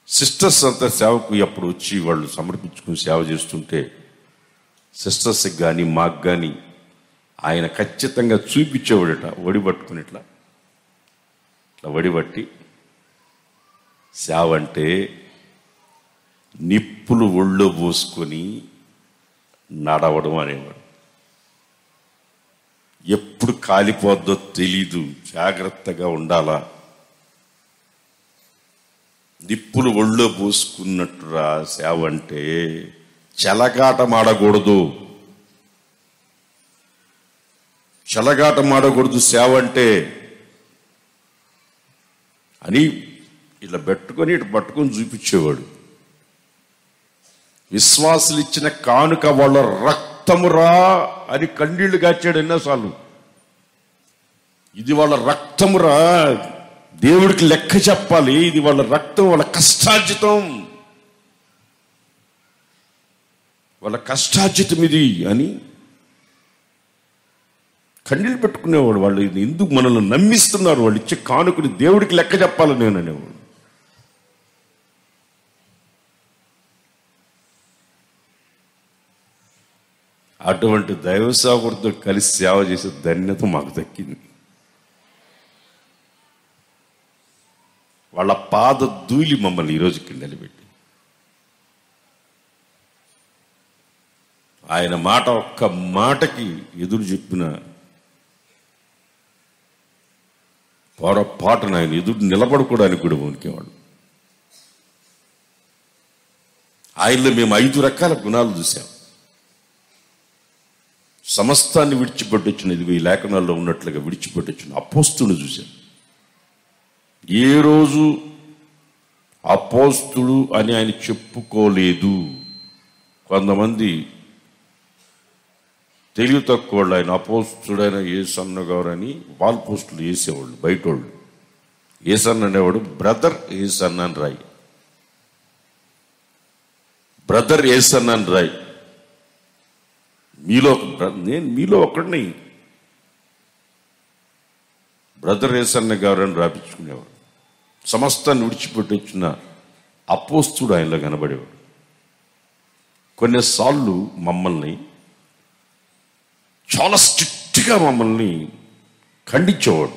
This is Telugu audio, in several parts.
సిస్టర్స్ అంతా సేవకు ఎప్పుడు వచ్చి వాళ్ళు సమర్పించుకుని సేవ చేస్తుంటే సిస్టర్స్కి కానీ మాకు కానీ ఆయన ఖచ్చితంగా చూపించేవాడట వడిపట్టుకుని ఇట్లా వడిపట్టి సేవ అంటే నిప్పులు ఒళ్ళో పోసుకొని నడవడం అనేవాడు. ఎప్పుడు కాలిపోద్దో తెలీదు, జాగ్రత్తగా ఉండాలా. నిప్పులు ఒళ్ళో పోసుకున్నట్టురా సేవ అంటే. చెలగాటం ఆడకూడదు, చెలగాటం ఆడకూడదు సేవ అంటే అని ఇలా పెట్టుకొని ఇటు పట్టుకొని చూపించేవాడు. విశ్వాసులు ఇచ్చిన కానుక వాళ్ళ రక్తమురా అని కన్నీళ్లు గాచాడు ఎన్నోసార్లు. ఇది వాళ్ళ రక్తమురా, దేవుడికి లెక్క చెప్పాలి, ఇది వాళ్ళ రక్తం, వాళ్ళ కష్టార్జితం, వాళ్ళ కష్టార్జితం ఇది అని కన్నీళ్ళు పెట్టుకునేవాడు. వాళ్ళు ఎందుకు మనల్ని నమ్మిస్తున్నారు, వాళ్ళు ఇచ్చే కానుకని దేవుడికి లెక్క చెప్పాలి నేను అనేవాడు. అటువంటి దైవ సేవకుడితో కలిసి సేవ చేసే ధన్యత మాకు దక్కింది. వాళ్ళ పాద ధూళి మమ్మల్ని ఈరోజుకి నిలబెట్టి, ఆయన మాట ఒక్క మాటకి ఎదురు చెప్పిన పొరపాటున ఆయన ఎదురు నిలబడుకోవడానికి కూడా వణికేవాడు. ఆయనలో మేము 5 రకాల గుణాలు చూసాం. సమస్తాన్ని విడిచిపెట్టొచ్చిన, ఇది ఈ లేఖనాల్లో ఉన్నట్లుగా విడిచిపెట్టొచ్చిన అపోస్తుడు చూశాం. ఏ రోజు అపోస్తుడు అని ఆయన చెప్పుకోలేదు. కొంతమంది తెలివి తక్కువ వాళ్ళు ఆయన అపోస్తుడైన యేసన్న గారు అని వాల్ పోస్టులు వేసేవాళ్ళు బయట వాళ్ళు. యేసన్న అనేవాడు బ్రదర్ యేసన్న అని రాయి, బ్రదర్ యేసన్న అని రాయి. నేను మీలో ఒకడిని బ్రదర్ యేసన్న గారు అని రాపించుకునేవాడు. సమస్తాన్ని విడిచిపెట్టి వచ్చిన అపోస్తుడు ఆయనలో కనబడేవాడు. కొన్నిసార్లు మమ్మల్ని చాలా స్ట్రిక్ట్గా మమ్మల్ని ఖండించేవాడు.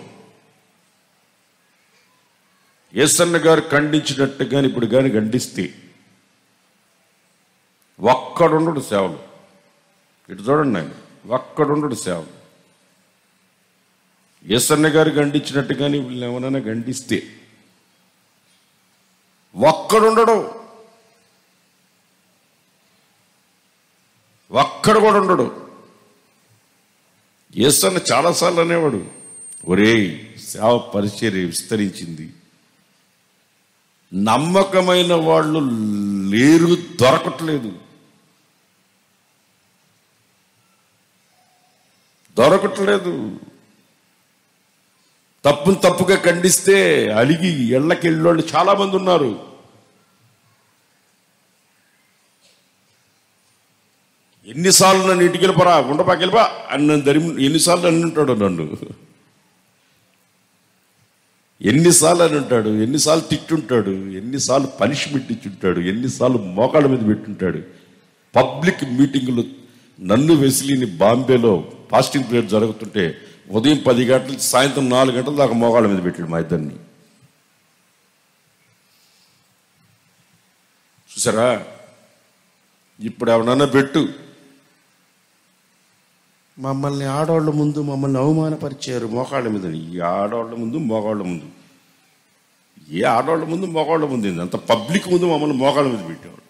యేసన్న గారు ఖండించినట్టు కానీ ఇప్పుడు కానీ ఖండిస్తే ఒక్కడుండడు సేవలు. ఇటు చూడండి, ఆయన ఒక్కడుండడు సేవలు. యేసన్న గారు ఖండించినట్టు కానీ వీళ్ళు ఎవరైనా ఖండిస్తే ఒక్కడుండడు, ఒక్కడు కూడా ఉండడు. యేసన్న చాలాసార్లు అనేవాడు, ఒరేయ్ సేవ పరిచర్య విస్తరించింది, నమ్మకమైన వాళ్ళు లేరు, దొరకట్లేదు. తప్పును తప్పుగా ఖండిస్తే అలిగి ఎళ్ళకెళ్ళోళ్ళు చాలా మంది ఉన్నారు. ఎన్నిసార్లు నన్ను ఇంటికి వెళ్ళిపోరా, ఉండపాకి వెళ్ళిపా అని నన్ను ఎన్నిసార్లు అని ఉంటాడు, నన్ను ఎన్నిసార్లు అని ఉంటాడు, ఎన్నిసార్లు తిట్టుంటాడు, ఎన్నిసార్లు పనిష్మెంట్ ఇచ్చుంటాడు, ఎన్నిసార్లు మోకాళ్ళ మీద పెట్టుంటాడు. పబ్లిక్ మీటింగులు నన్ను వెసిలిని బాంబేలో ఫాస్టింగ్ పీరియడ్ జరుగుతుంటే ఉదయం 10 గంటల నుంచి సాయంత్రం 4 గంటల దాకా మోకాళ్ళ మీద పెట్టాడు మా ఇద్దరిని. చూసారా, ఇప్పుడు ఎవరన్నా పెట్టు, మమ్మల్ని ఆడవాళ్ళ ముందు మమ్మల్ని అవమానపరిచారు మోకాళ్ళ మీద. ఈ ఆడవాళ్ళ ముందు మోకాళ్ళ ముందు, ఏ ఆడవాళ్ళ ముందు మోకాళ్ళ ముందు, అంత పబ్లిక్ ముందు మమ్మల్ని మోకాళ్ళ మీద పెట్టేవాడు.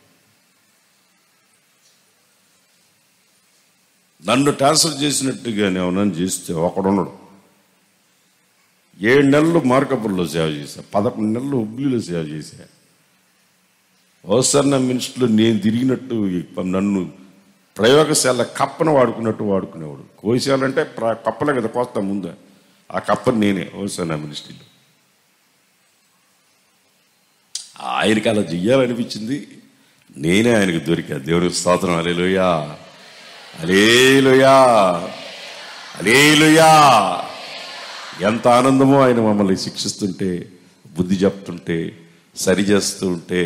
నన్ను ట్రాన్స్ఫర్ చేసినట్టుగానే ఎవరన్నా చేస్తే ఒకడున్నాడు. 7 నెలలు మార్కపుల్లో సేవ చేశా, 11 నెలలు హుబ్లీలో సేవ చేశా. ఓసన్న మినిస్టర్లో నేను తిరిగినట్టు నన్ను ప్రయోగశాల కప్పను వాడుకున్నట్టు వాడుకునేవాడు. కోశాలంటే కప్పలే కదా కోస్తా ముందు, ఆ కప్పని నేనే ఓసన్న మినిస్ట్రీలో. ఆయనకి అలా చెయ్యాలనిపించింది, నేనే ఆయనకు దొరికా. దేవునికి స్తోత్రం. హల్లెలూయా, హల్లెలూయా, హల్లెలూయా. ఎంత ఆనందమో ఆయన మమ్మల్ని శిక్షిస్తుంటే, బుద్ధి చెప్తుంటే, సరి చేస్తూ ఉంటే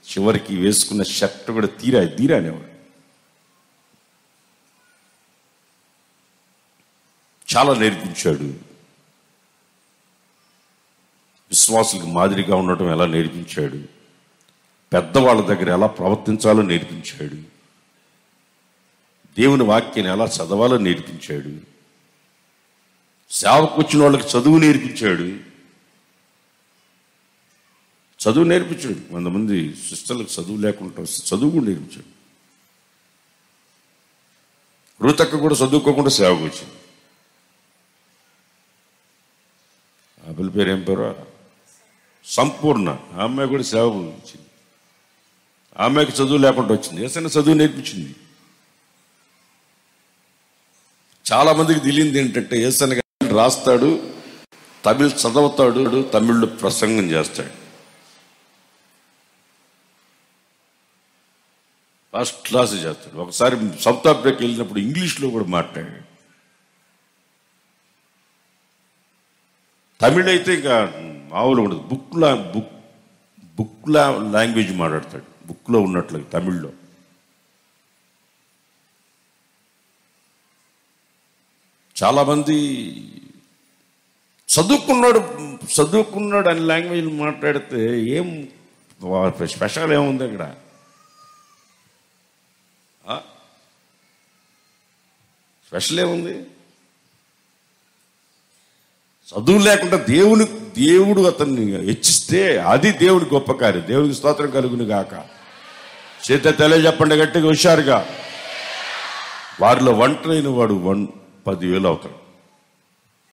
చివరికి వేసుకున్న షర్ట్ కూడా తీరా అనేవాడు. చాలా నేర్పించాడు. విశ్వాసులకు మాదిరిగా ఉండటం ఎలా నేర్పించాడు, పెద్దవాళ్ళ దగ్గర ఎలా ప్రవర్తించాలో నేర్పించాడు, దేవుని వాక్యాన్ని ఎలా చదవాలో నేర్పించాడు, సేవకు వచ్చిన వాళ్ళకి చదువు నేర్పించాడు. కొంతమంది సిస్టర్లకు చదువు లేకుండా చదువు కూడా నేర్పించాడు. రూతక్క కూడా చదువుకోకుండా సేవకు వచ్చింది. ఆ పిల్ల పేరు ఏం పేరు? సంపూర్ణ. ఆ అమ్మాయి కూడా సేవకు వచ్చింది. ఆ అమ్మాయికి చదువు లేకుండా వచ్చింది. ఏసైనా చదువు నేర్పించింది. చాలా మందికి తెలియంది ఏంటంటే ఏసన్న రాస్తాడు, తమిళ్ చదవుతాడు, తమిళ్లో ప్రసంగం చేస్తాడు. ఫస్ట్ క్లాస్ చేస్తాడు. ఒకసారి సౌత్ ఆఫ్రికా వెళ్ళినప్పుడు ఇంగ్లీష్లో కూడా మాట్లాడాడు. తమిళ్ అయితే ఇంకా మామూలు ఉండదు. బుక్ లాంగ్వేజ్ మాట్లాడతాడు, బుక్లో ఉన్నట్లు తమిళ్లో. చాలామంది చదువుకున్నాడు అని లాంగ్వేజ్ మాట్లాడితే ఏం స్పెషల్ ఏముంది అక్కడ? స్పెషల్ ఏముంది? చదువు లేకుండా దేవుడు అతన్ని హెచ్చిస్తే అది దేవుడి గొప్ప కార్యం. దేవుడికి స్తోత్రం కలుగును గాక. చేత తెలియజెప్పండి గట్టిగా, హుషారుగా. వారిలో ఒంటరైన వాడు 10,000 అవుతాడు.